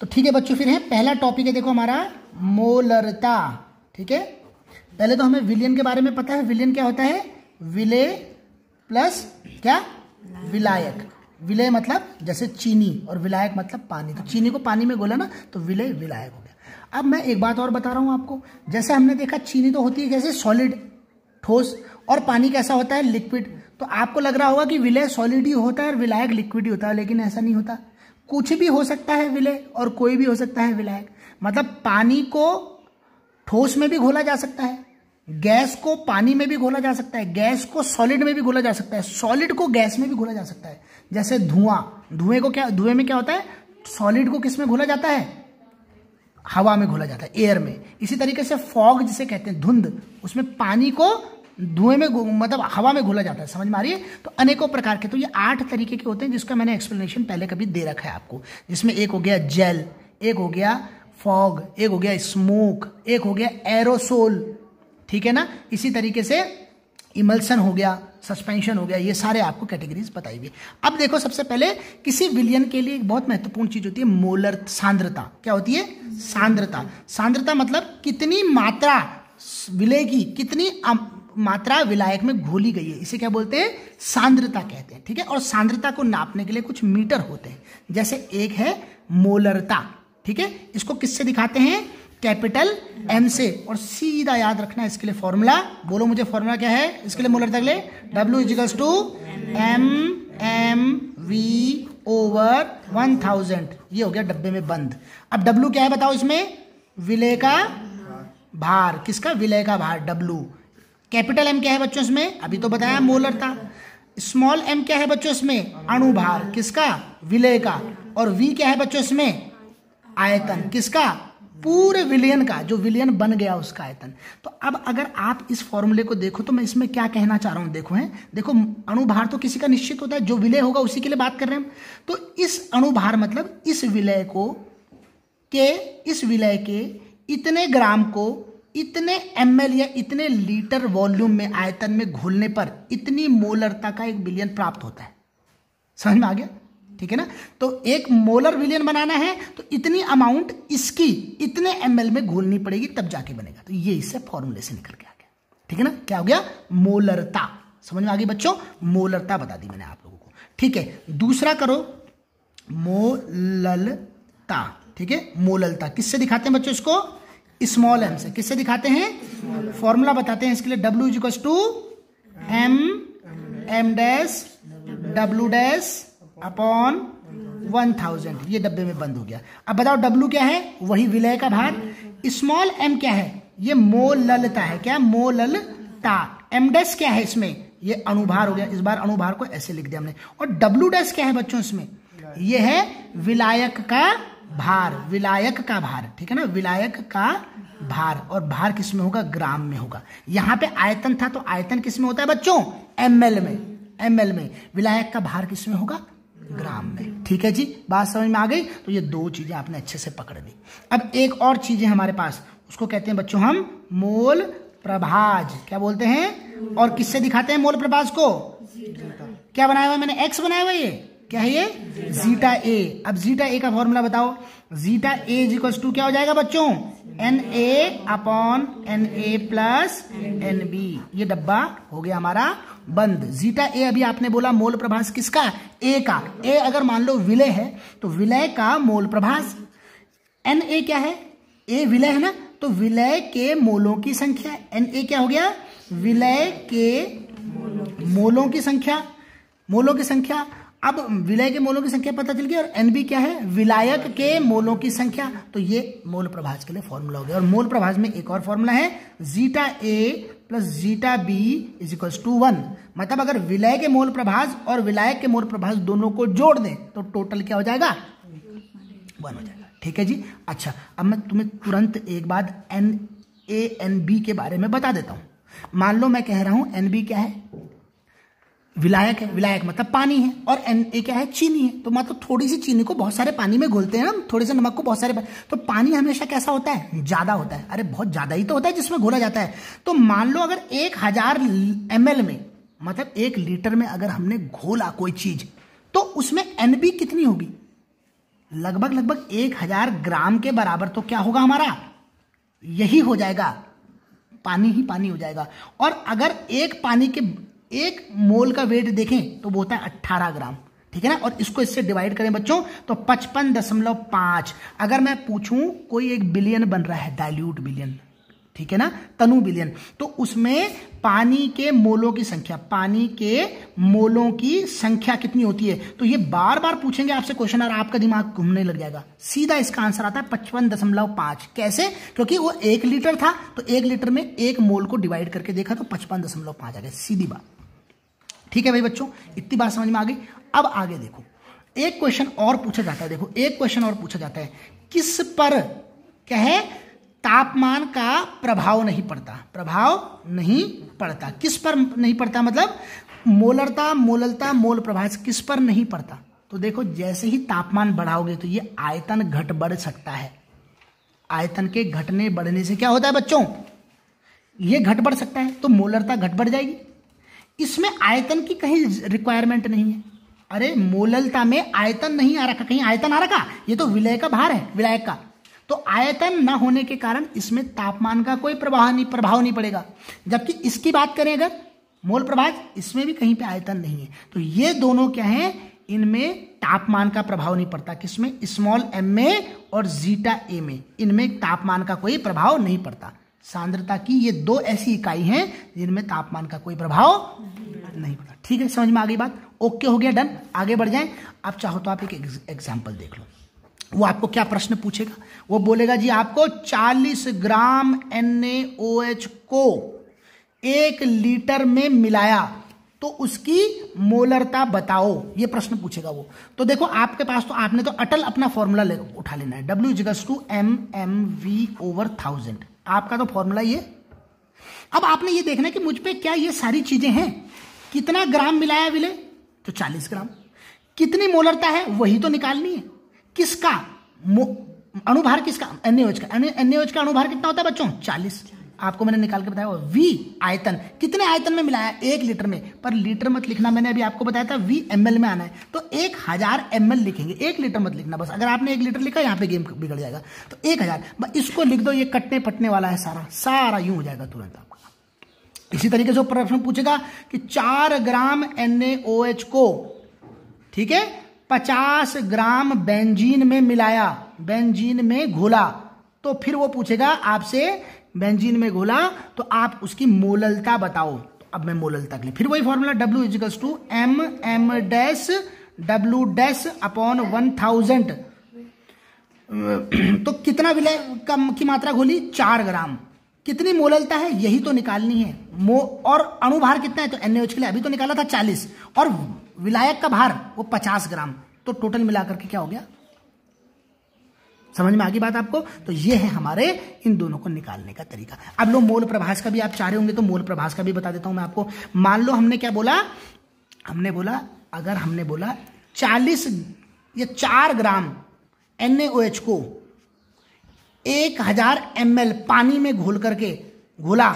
तो ठीक है बच्चों, फिर है पहला टॉपिक है देखो हमारा मोलरता। ठीक है, पहले तो हमें विलयन के बारे में पता है। विलयन क्या होता है? विलेय प्लस क्या? विलायक। विलेय मतलब जैसे चीनी और विलायक मतलब पानी, तो चीनी को पानी में घोला ना तो विलेय विलायक हो गया। अब मैं एक बात और बता रहा हूं आपको, जैसे हमने देखा चीनी तो होती है कैसे? सॉलिड, ठोस, और पानी कैसा होता है? लिक्विड। तो आपको लग रहा होगा कि विलेय सॉलिड ही होता है और विलायक लिक्विड ही होता है, लेकिन ऐसा नहीं होता। कुछ भी हो सकता है विलेय और कोई भी हो सकता है विलायक। मतलब पानी को ठोस में भी घोला जा सकता है, गैस को पानी में भी घोला जा सकता है, गैस को सॉलिड में भी घोला जा सकता है, सॉलिड को गैस में भी घोला जा सकता है। जैसे धुआं, धुएं को क्या, धुएं में क्या होता है? सॉलिड को किस में घोला जाता है? हवा में घोला जाता है, एयर में। इसी तरीके से फॉग जिसे कहते हैं, धुंध, उसमें पानी को धुएं में मतलब हवा में घोला जाता है। समझ में आ रही है? तो अनेकों प्रकार के, तो ये 8 तरीके के होते हैं जिसका मैंने एक्सप्लेनेशन पहले कभी दे रखा है आपको, जिसमें एक हो गया जेल, एक हो गया फॉग, एक हो गया स्मोक, एक हो गया एरोसोल। ठीक है ना? इसी तरीके से इमल्सन हो गया, सस्पेंशन हो गया, ये सारे आपको कैटेगरीज बताई हुई। अब देखो, सबसे पहले किसी विलयन के लिए एक बहुत महत्वपूर्ण चीज होती है मोलर सांद्रता। क्या होती है? सांद्रता। सांद्रता मतलब कितनी मात्रा विलेय की, कितनी मात्रा विलायक में घोली गई है, इसे क्या बोलते हैं? सांद्रता कहते हैं। ठीक है, और सांद्रता को नापने के लिए कुछ मीटर होते हैं। जैसे एक है मोलरता। ठीक है, इसको किससे दिखाते हैं? कैपिटल एम से। और सीधा याद रखना है इसके लिए फॉर्मूला, बोलो मुझे फॉर्मूला क्या है इसके लिए मोलरता के लिए? W=m/V/1000। ये हो गया डब्बे में बंद। अब W क्या है बताओ इसमें? विलेय का भार। किसका? विलेय का भार, W। कैपिटल M क्या है बच्चों इसमें? अभी तो बताया मोलरता। स्मॉल m क्या है बच्चों इसमें? अणुभार। किसका? विलेय का। और V क्या है बच्चों इसमें? आयतन। किसका? पूरे विलयन का, जो विलयन बन गया उसका आयतन। तो अब अगर आप इस फॉर्मूले को देखो तो मैं इसमें क्या कहना चाह रहा हूं, देखो है, देखो अणुभार तो किसी का निश्चित होता है, जो विलय होगा उसी के लिए बात कर रहे हैं हम। तो इस अणुभार मतलब इस विलय को के, इस विलय के इतने ग्राम को इतने ml या इतने लीटर वॉल्यूम में आयतन में घोलने पर इतनी मोलरता का एक विलयन प्राप्त होता है। समझ में आ गया? ठीक है ना? तो एक मोलर विलयन बनाना है तो इतनी अमाउंट इसकी इतने ml में घोलनी पड़ेगी, तब जाके बनेगा। तो ये इससे फॉर्मूले से निकल के आ गया। ठीक है ना? क्या हो गया? मोलरता। समझ में आ गई बच्चों? मोलरता बता दी मैंने आप लोगों को। ठीक है, दूसरा करो मोललता। ठीक है, मोललता किससे दिखाते हैं बच्चों इसको? स्मॉल m से। किससे दिखाते हैं? फॉर्मूला बताते हैं इसके लिए, W=m/W'/1000। ये डब्बे में बंद हो गया। अब बताओ W क्या है? वही विलय का भार। स्मॉल m क्या है? ये मोललता है। क्या? मोललता। m' क्या है इसमें? ये अणुभार हो गया। इस बार अणुभार को ऐसे लिख दिया हमने। और W' क्या है बच्चों इसमें? ये है विलायक का भार, विलायक का भार। ठीक है ना? विलायक का भार। और भार किस में होगा? ग्राम में होगा। यहां पे आयतन था तो आयतन किस में होता है बच्चों? ml में। ml में। विलायक का भार किस में होगा? ग्राम में। ठीक है जी, बात समझ में आ गई? तो ये दो चीजें आपने अच्छे से पकड़ ली। अब एक और चीज है हमारे पास, उसको कहते हैं बच्चों हम मोल प्रभाज। क्या बोलते हैं? और किससे दिखाते हैं मोल प्रभाज को? क्या बनाया हुआ मैंने? एक्स बनाया हुआ। ये क्या है? ये जीटा ए। अब जीटा ए का फॉर्मूला बताओ। जीटा ए = क्या हो जाएगा बच्चों? Na/Na+NB। ये डब्बा हो गया हमारा बंद। जीटा ए अभी आपने बोला मोल प्रभास किसका? ए का। ए अगर मान लो विलय है तो विलय का मोल प्रभास। Na क्या है? ए विलय है ना, तो विलय के मोलों की संख्या। Na क्या हो गया? विलय के मोलों की संख्या। मोलों की संख्या। अब विलय के मोलों की संख्या पता चल गई। और NB क्या है? विलायक के मोलों की संख्या। तो ये मोल प्रभाज के लिए फॉर्मूला हो गया। और मोल प्रभाज में एक और फॉर्मूला है, जीटा ए प्लस जीटा बी =1। मतलब अगर विलय के मोल प्रभाज और विलायक के मोल प्रभाज दोनों को जोड़ दें तो टोटल क्या हो जाएगा? 1 हो जाएगा। ठीक है जी। अच्छा, अब मैं तुम्हें तुरंत एक बार NaNB के बारे में बता देता हूं। मान लो मैं कह रहा हूं NB क्या है? विलायक है। विलायक मतलब पानी है। और Na क्या है? चीनी है। तो मतलब थोड़ी सी चीनी को बहुत सारे पानी में घोलते हैं हम, थोड़े से नमक को बहुत सारे तो पानी हमेशा कैसा होता है? ज्यादा होता है। अरे बहुत ज्यादा ही तो होता है जिसमें घोला जाता है। तो मान लो अगर 1000 ml में, मतलब 1 लीटर में अगर हमने घोला कोई चीज, तो उसमें NB कितनी होगी? लगभग लगभग 1000 ग्राम के बराबर तो क्या होगा हमारा, यही हो जाएगा, पानी ही पानी हो जाएगा। और अगर एक पानी के 1 मोल का वेट देखें तो वो होता है 18 ग्राम, ठीक है ना। और इसको इससे डिवाइड करें बच्चों तो 55.5। अगर मैं पूछूं कोई एक बिलियन बन रहा है, डाइल्यूट बिलियन, ठीक है ना, तनु बिलियन, तो उसमें पानी के मोलों की संख्या, पानी के मोलों की संख्या कितनी होती है, तो ये बार बार पूछेंगे आपसे क्वेश्चन और आपका दिमाग घूमने लग जाएगा। सीधा इसका आंसर आता है 55.5। कैसे? क्योंकि वो 1 लीटर था तो 1 लीटर में 1 मोल को डिवाइड करके देखा तो 55.5 आ गया, सीधी बात। ठीक है भाई बच्चों, इतनी बात समझ में आ गई। अब आगे देखो, एक क्वेश्चन और पूछा जाता है, देखो एक क्वेश्चन और पूछा जाता है, किस पर क्या है, तापमान का प्रभाव नहीं पड़ता, प्रभाव नहीं पड़ता। किस पर नहीं पड़ता मतलब मोलरता, मोललता, मोल प्रभाव किस पर नहीं पड़ता। तो देखो जैसे ही तापमान बढ़ाओगे तो ये आयतन घट बढ़ सकता है। आयतन के घटने बढ़ने से क्या होता है बच्चों, ये घट बढ़ सकता है, तो मोलरता घट बढ़ जाएगी। इसमें आयतन की कहीं रिक्वायरमेंट नहीं है। अरे मोललता में आयतन नहीं आ रखा, कहीं आयतन आ रखा, ये तो विलय का भार है, विलायक का। तो आयतन न होने के कारण इसमें तापमान का कोई प्रभाव नहीं पड़ेगा। जबकि इसकी बात करें अगर मोल प्रभाव, इसमें भी कहीं पे आयतन नहीं है। तो ये दोनों क्या है, इनमें तापमान का प्रभाव नहीं पड़ता। किसमें, स्मॉल m में और जीटा a में, इनमें तापमान का कोई प्रभाव नहीं पड़ता। सांद्रता की ये 2 ऐसी इकाई हैं जिनमें तापमान का कोई प्रभाव नहीं पड़ता। ठीक है, समझ में आ गई बात, ओके हो गया, डन। आगे बढ़ जाएं। अब चाहो तो आप एक एग्जाम्पल देख लो। वो आपको क्या प्रश्न पूछेगा, वो बोलेगा जी आपको 40 ग्राम NaOH को 1 लीटर में मिलाया तो उसकी मोलरता बताओ, ये प्रश्न पूछेगा वो। तो देखो आपके पास तो आपने तो अटल अपना फॉर्मूला उठा लेना है, W=mmv/1000, आपका तो फॉर्मूला ये। अब आपने ये देखना है कि मुझ पे क्या ये सारी चीजें हैं। कितना ग्राम मिलाया विले, तो 40 ग्राम। कितनी मोलरता है वही तो निकालनी है। किसका अणुभार, किसका, NaOH का। NaOH का अणुभार कितना होता है बच्चों, 40। आपको मैंने निकाल के बताया। V आयतन, कितने आयतन में मिलाया, 1 लीटर में। पर लीटर मत लिखना, मैंने अभी आपको बताया था V ml में आना है, तो 1000 ml लिखेंगे, 1 लीटर मत लिखना। बस अगर आपने 1 लीटर लिखा यहाँ पे गेम बिगड़ जाएगा। तो 1000 इसको लिख दो, ये कटने पटने वाला है सारा यूं हो जाएगा तुरंत आपका। इसी तरीके से प्रश्न पूछेगा कि 4 ग्राम NaOH को, ठीक है, 50 ग्राम बेंजीन में मिलाया, बेंजीन में घोला, तो फिर वो पूछेगा आपसे बेंजीन में घोला तो आप उसकी मोललता बताओ। तो अब मैं मोललता के लिए फिर वही फॉर्मूला W=MM-W'/1000। तो कितना विलय की मात्रा घोली, 4 ग्राम। कितनी मोललता है यही तो निकालनी है। और अणुभार कितना है, तो NaOH के लिए अभी तो निकाला था 40, और विलायक का भार वो 50 ग्राम। तो टोटल मिलाकर के क्या हो गया, समझ में आ गई बात आपको। तो ये है हमारे इन दोनों को निकालने का तरीका। अब लो मोल प्रभास का भी आप चाह रहे होंगे तो मोल प्रभास का भी बता देता हूं मैं आपको। मान लो हमने क्या बोला, हमने बोला अगर हमने बोला 40 या 4 ग्राम NaOH को 1000 ml पानी में घोल करके घोला,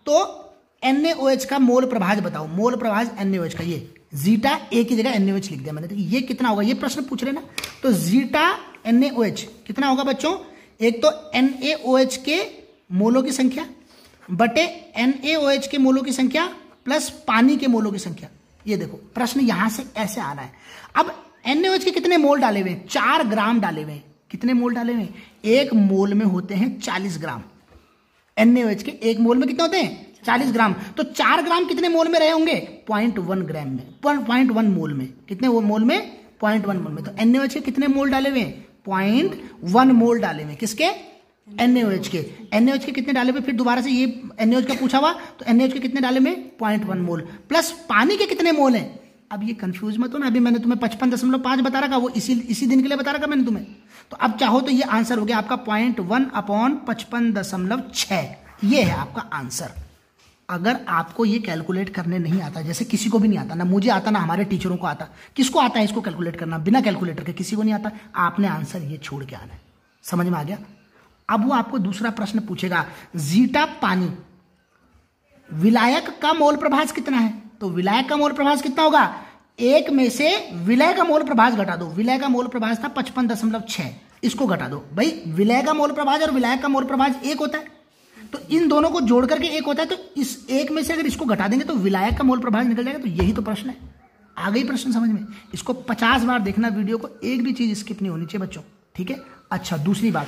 तो NaOH का मोल प्रभाज बताओ। मोल प्रभाज NaOH का, ये जीटा A की जगह NaOH लिख दिया मैंने। तो ये कितना होगा, ये प्रश्न पूछ रहे ना। तो जीटा NaOH कितना होगा बच्चों, एक तो NaOH के मोलों की संख्या बटे NaOH के मोलों की संख्या प्लस पानी के मोलों की संख्या। ये देखो प्रश्न यहां से ऐसे आ रहा है। अब NaOH के कितने मोल डाले हुए, 4 ग्राम डाले हुए। कितने मोल डाले हुए, 1 मोल में होते हैं 40 ग्राम। NaOH के 1 मोल में कितने होते हैं, 40 ग्राम। तो 4 ग्राम कितने मोल में रहे होंगे, 0.1 ग्राम में, 0.1 मोल में। कितने मोल में, 0.1 मोल में। तो NaOH के कितने मोल डाले हुए, 0.1 मोल डाले हुए। किसके, NaOH के। NaOH के कितने डाले हुए, फिर दोबारा से ये NaOH का पूछा हुआ, तो NaOH के कितने डाले हुए, 0.1 मोल, प्लस पानी के कितने मोल हैं। अब ये कंफ्यूज मत हो ना, अभी मैंने तुम्हें 55.5 बता रखा, वो इसी दिन के लिए बता रखा मैंने तुम्हें। तो अब चाहो तो ये आंसर हो गया आपका 0.1/55.6। ये है आपका आंसर। अगर आपको ये कैलकुलेट करने नहीं आता, जैसे किसी को भी नहीं आता, ना मुझे आता ना हमारे टीचरों को आता, किसको आता है इसको कैलकुलेट करना, बिना कैलकुलेटर के किसी को नहीं आता, आपने आंसर ये छोड़ के आना है। समझ में आ गया। अब वो आपको दूसरा प्रश्न पूछेगा, जीटा पानी, विलायक का मोल प्रभाज कितना है। तो विलायक का मोल प्रभाज कितना होगा, एक में से विलय का मोल प्रभाज घटा दो। विलय का मोल प्रभाज था 55.6, इसको घटा दो। भाई विलय का मोल प्रभाज और विलायक का मोल प्रभाज एक होता है, तो इन दोनों को जोड़ करके एक होता है, तो इस एक में से अगर इसको घटा देंगे तो विलायक का मोल प्रभाज निकल जाएगा। तो यही तो प्रश्न है, आ गई प्रश्न समझ में। इसको 50 बार देखना वीडियो को, एक भी चीज स्किप नहीं होनी चाहिए बच्चों, ठीक है। अच्छा दूसरी बात,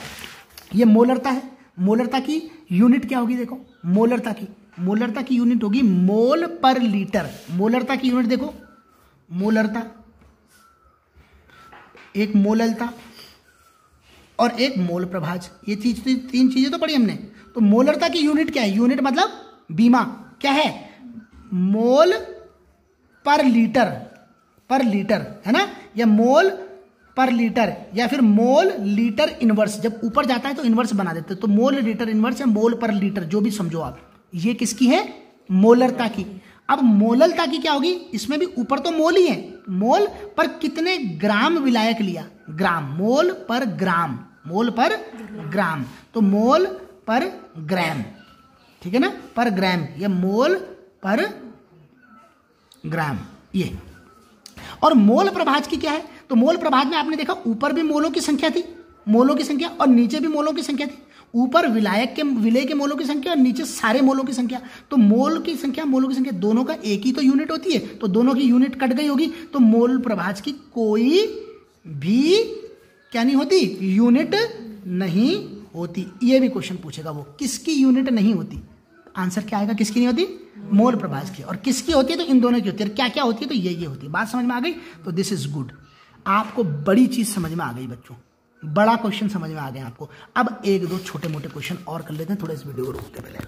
ये मोलरता है। मोलरता की यूनिट क्या होगी देखो, मोलरता की यूनिट होगी मोल पर लीटर। मोलरता की यूनिट देखो, मोलरता, एक मोललता और एक मोल प्रभाज, ये तीन चीजें तो पढ़ी हमने। तो मोलरता की यूनिट क्या है, यूनिट मतलब बीमा, क्या है, मोल पर लीटर है ना, या मोल पर लीटर या फिर मोल लीटर इनवर्स। जब ऊपर जाता है तो इनवर्स बना देते हैं, तो मोल लीटर इनवर्स या मोल पर लीटर, जो भी समझो आप। ये किसकी है, मोलरता की। अब मोललता की क्या होगी, इसमें भी ऊपर तो मोल ही है, मोल पर कितने ग्राम विलायक लिया, ग्राम, मोल पर ग्राम, तो मोल पर ग्राम, ठीक है ना, पर ग्राम, ये मोल पर ग्राम ये। और मोल प्रभाज की क्या है, तो मोल प्रभाज में आपने देखा ऊपर भी मोलों की संख्या थी, और नीचे भी मोलों की संख्या थी। ऊपर विलय के मोलों की संख्या और नीचे सारे मोलों की संख्या। तो मोलों की संख्या दोनों का एक ही तो यूनिट होती है, तो दोनों की यूनिट कट गई होगी, तो मोल प्रभाज की कोई भी क्या नहीं होती, यूनिट नहीं होती। ये भी क्वेश्चन पूछेगा वो, किसकी यूनिट नहीं होती, आंसर क्या आएगा, किसकी नहीं होती, मोल प्रभाज की। और किसकी होती है, तो इन दोनों की होती है। क्या क्या होती है, तो ये होती है। बात समझ में आ गई, तो दिस इज गुड, आपको बड़ी चीज समझ में आ गई बच्चों, बड़ा क्वेश्चन समझ में आ गया आपको। अब एक दो छोटे मोटे क्वेश्चन और कर लेते हैं, थोड़ा इस वीडियो को रोकते पहले।